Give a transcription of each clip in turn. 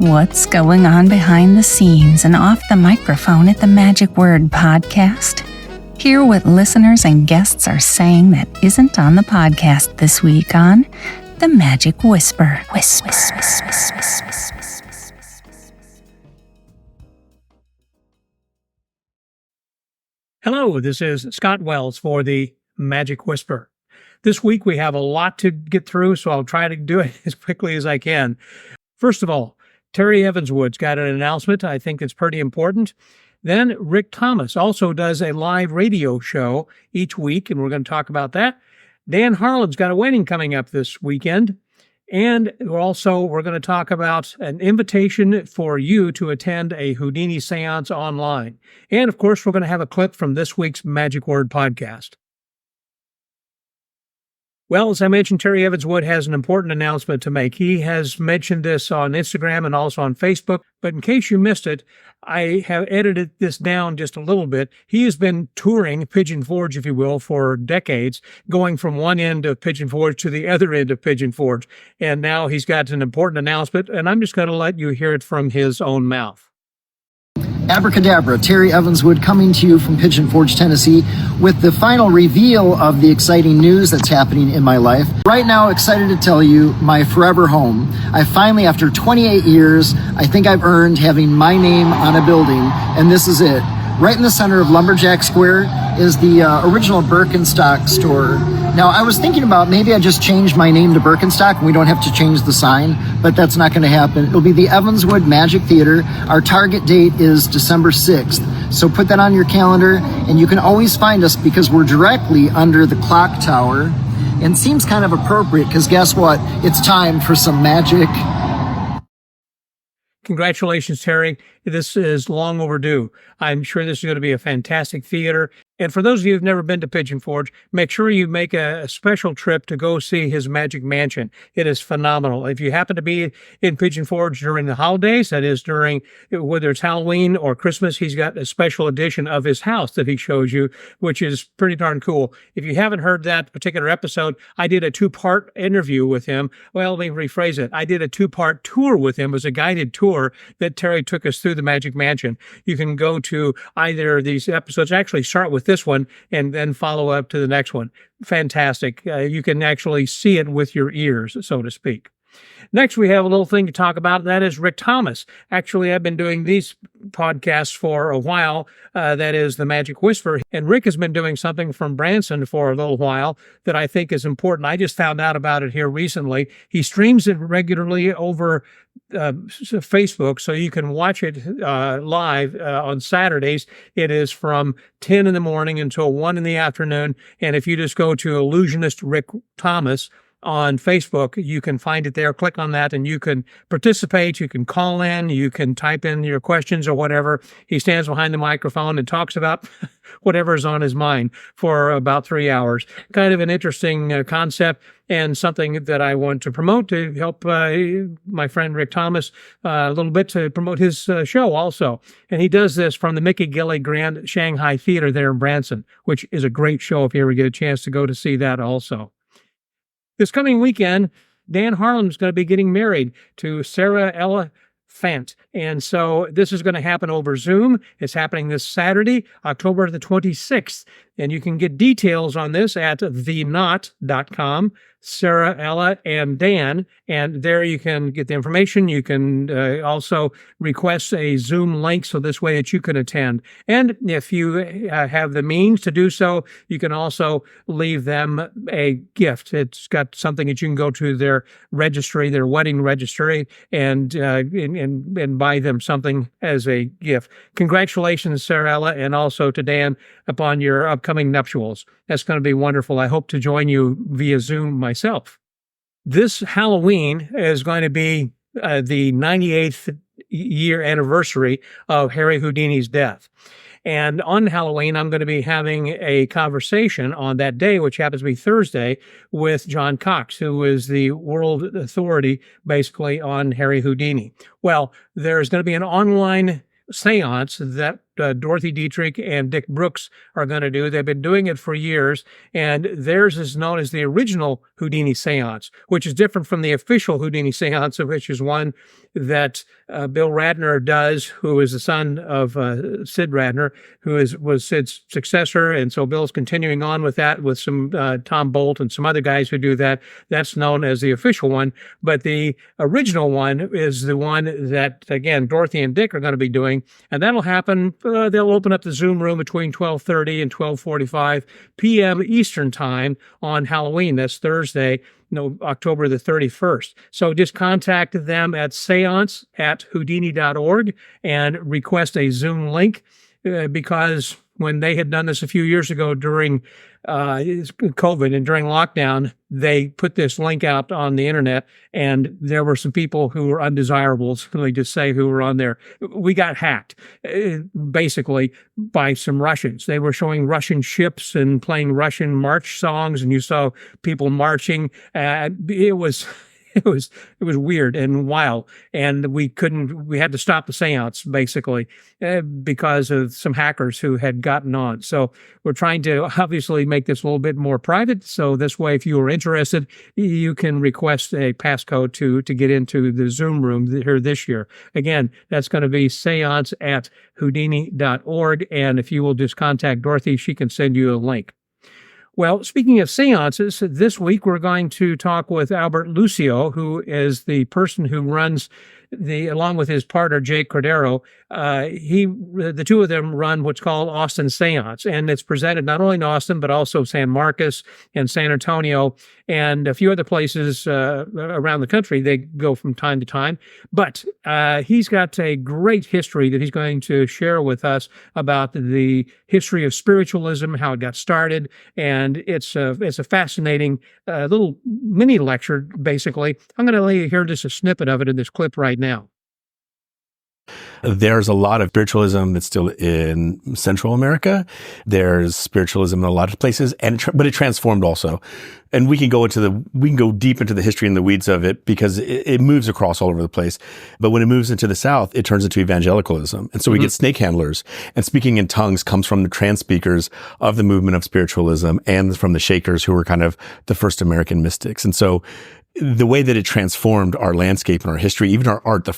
What's going on behind the scenes and off the microphone at the Magic Word podcast? Hear what listeners and guests are saying that isn't on the podcast this week on The Magic Whisper. Hello, this is Scott Wells for The Magic Whisper. This week we have a lot to get through, so I'll try to do it as quickly as I can. First of all, Terry Evanswood's got an announcement I think it's pretty important. Then Rick Thomas also does a live radio show each week, and we're going to talk about that. Dan Harlan's got a wedding coming up this weekend. And we're going to talk about an invitation for you to attend a Houdini Seance online. And of course, we're going to have a clip from this week's Magic Word podcast. Well, as I mentioned, Terry Evanswood has an important announcement to make. He has mentioned this on Instagram and also on Facebook, but in case you missed it, I have edited this down just a little bit. He has been touring Pigeon Forge, if you will, for decades, going from one end of Pigeon Forge to the other end of Pigeon Forge. And now he's got an important announcement, and I'm just going to let you hear it from his own mouth. Abracadabra, Terry Evanswood coming to you from Pigeon Forge, Tennessee with the final reveal of the exciting news that's happening in my life. Right now, excited to tell you my forever home. I finally, after 28 years, I think I've earned having my name on a building, and this is it. Right in the center of Lumberjack Square is the original Birkenstock store. Now, I was thinking about maybe I just change my name to Birkenstock and we don't have to change the sign, but that's not going to happen. It'll be the Evanswood Magic Theater. Our target date is December 6th. So put that on your calendar, and you can always find us because we're directly under the clock tower. And it seems kind of appropriate because guess what? It's time for some magic. Congratulations, Terry. This is long overdue. I'm sure this is going to be a fantastic theater. And for those of you who've never been to Pigeon Forge, make sure you make a special trip to go see his Magic Mansion. It is phenomenal. If you happen to be in Pigeon Forge during the holidays, that is during, whether it's Halloween or Christmas, he's got a special edition of his house that he shows you, which is pretty darn cool. If you haven't heard that particular episode, I did a two-part interview with him. Well, let me rephrase it. I did a two-part tour with him. It was a guided tour that Terry took us through the Magic Mansion. You can go to either of these episodes. Actually, start with this one and then follow up to the next one. Fantastic. You can actually see it with your ears, so to speak. Next, we have a little thing to talk about, and that is Rick Thomas. Actually, I've been doing these podcasts for a while. That is the Magic Whisper. And Rick has been doing something from Branson for a little while that I think is important. I just found out about it here recently. He streams it regularly over Facebook, so you can watch it live on Saturdays. It is from 10 in the morning until 1 in the afternoon. And if you just go to Illusionist Rick Thomas on Facebook, you can find it there. Click on that and you can participate. You can call in, you can type in your questions or whatever. He stands behind the microphone and talks about whatever is on his mind for about 3 hours. Kind of an interesting concept and something that I want to promote to help my friend Rick Thomas a little bit to promote his show also. And he does this from the Mickey Gilley Grand Shanghai Theater there in Branson, which is a great show if you ever get a chance to go to see that also. This coming weekend, Dan Harlan is going to be getting married to Sarah Ella Fant. And so this is going to happen over Zoom. It's happening this Saturday, October the 26th. And you can get details on this at thenot.com, Sarah, Ella, and Dan. And there you can get the information. You can also request a Zoom link so this way that you can attend. And if you have the means to do so, you can also leave them a gift. It's got something that you can go to their registry, their wedding registry, and buy them something as a gift. Congratulations, Sarah Ella, and also to Dan upon your upcoming nuptials. That's going to be wonderful. I hope to join you via Zoom myself. This Halloween is going to be the 98th year anniversary of Harry Houdini's death. And on Halloween, I'm going to be having a conversation on that day, which happens to be Thursday, with John Cox, who is the world authority basically on Harry Houdini. Well, there's going to be an online seance that Dorothy Dietrich and Dick Brooks are going to do. They've been doing it for years, and theirs is known as the original Houdini Seance, which is different from the official Houdini Seance, which is one that Bill Radner does, who is the son of Sid Radner, who was Sid's successor. And so Bill's continuing on with that with some Tom Bolt and some other guys who do that. That's known as the official one. But the original one is the one that, again, Dorothy and Dick are going to be doing. And that'll happen. They'll open up the Zoom room between 12:30 and 12:45 p.m. Eastern time on Halloween. That's Thursday, October the 31st. So just contact them at seance@houdini.org and request a Zoom link because when they had done this a few years ago during COVID and during lockdown, they put this link out on the internet, and there were some people who were undesirables, let me just say, who were on there. We got hacked, basically, by some Russians. They were showing Russian ships and playing Russian march songs, and you saw people marching. It was weird and wild, and we had to stop the seance basically because of some hackers who had gotten on. So we're trying to obviously make this a little bit more private. So this way, if you are interested, you can request a passcode to get into the Zoom room here this year. Again, that's going to be seance@houdini.org. And if you will just contact Dorothy, she can send you a link. Well, speaking of seances, this week we're going to talk with Albert Lucio, who is the person who runs along with his partner, Jake Cordero. The two of them run what's called Austin Seance, and it's presented not only in Austin, but also San Marcos and San Antonio and a few other places around the country. They go from time to time, but he's got a great history that he's going to share with us about the history of spiritualism, how it got started, and it's a fascinating little mini lecture, basically. I'm going to let you hear just a snippet of it in this clip right now. There's a lot of spiritualism that's still in Central America. There's spiritualism in a lot of places, but it transformed also. And we can go deep into the history and the weeds of it because it moves across all over the place. But when it moves into the South, it turns into evangelicalism. And so we get snake handlers, and speaking in tongues comes from the trance speakers of the movement of spiritualism and from the Shakers, who were kind of the first American mystics. And so the way that it transformed our landscape and our history, even our art,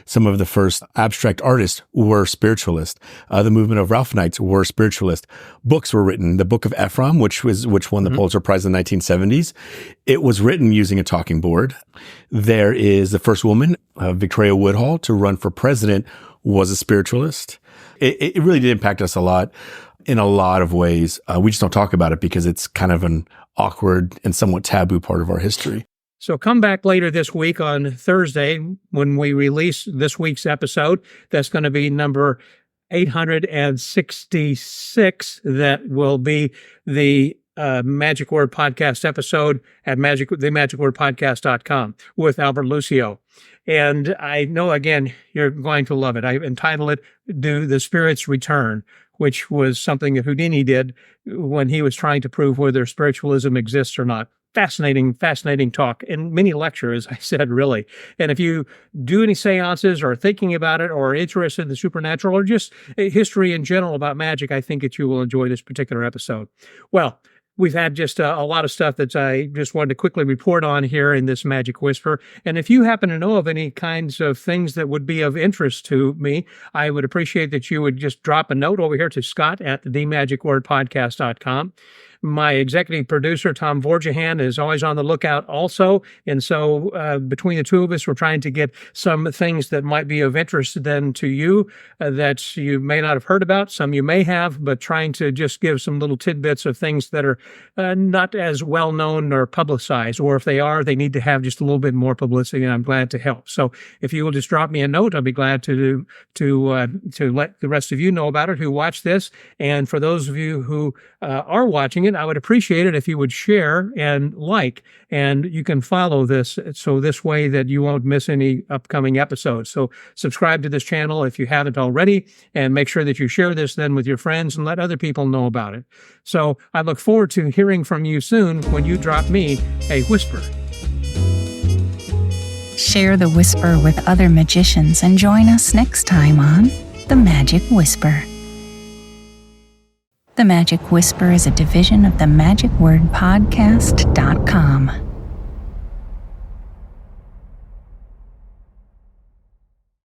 some of the first abstract artists were spiritualists. The movement of Ralph-Knights were spiritualists. Books were written. The Book of Ephraim, which won the Pulitzer Prize in the 1970s, it was written using a talking board. There is the first woman, Victoria Woodhull, to run for president, was a spiritualist. It really did impact us a lot in a lot of ways. We just don't talk about it because it's kind of an awkward and somewhat taboo part of our history. So come back later this week on Thursday when we release this week's episode. That's going to be number 866. That will be the Magic Word Podcast episode at themagicwordpodcast.com with Albert Lucio. And I know, again, you're going to love it. I entitled it, Do the Spirits Return?, which was something that Houdini did when he was trying to prove whether spiritualism exists or not. Fascinating talk and mini lecture, as I said, really. And if you do any seances or thinking about it or interested in the supernatural or just history in general about magic, I think that you will enjoy this particular episode. Well, we've had just a lot of stuff that I just wanted to quickly report on here in this Magic Whisper. And if you happen to know of any kinds of things that would be of interest to me, I would appreciate that you would just drop a note over here to Scott at themagicwordpodcast.com. My executive producer, Tom Vorjahan, is always on the lookout also. And so between the two of us, we're trying to get some things that might be of interest then to you that you may not have heard about. Some you may have, but trying to just give some little tidbits of things that are not as well known or publicized. Or if they are, they need to have just a little bit more publicity, and I'm glad to help. So if you will just drop me a note, I'll be glad to let the rest of you know about it who watch this. And for those of you who are watching it, I would appreciate it if you would share and like, and you can follow this so this way that you won't miss any upcoming episodes. So subscribe to this channel if you haven't already, and make sure that you share this then with your friends and let other people know about it. So I look forward to hearing from you soon when you drop me a whisper. Share the whisper with other magicians and join us next time on The Magic Whisper. The Magic Whisper is a division of the magicwordpodcast.com.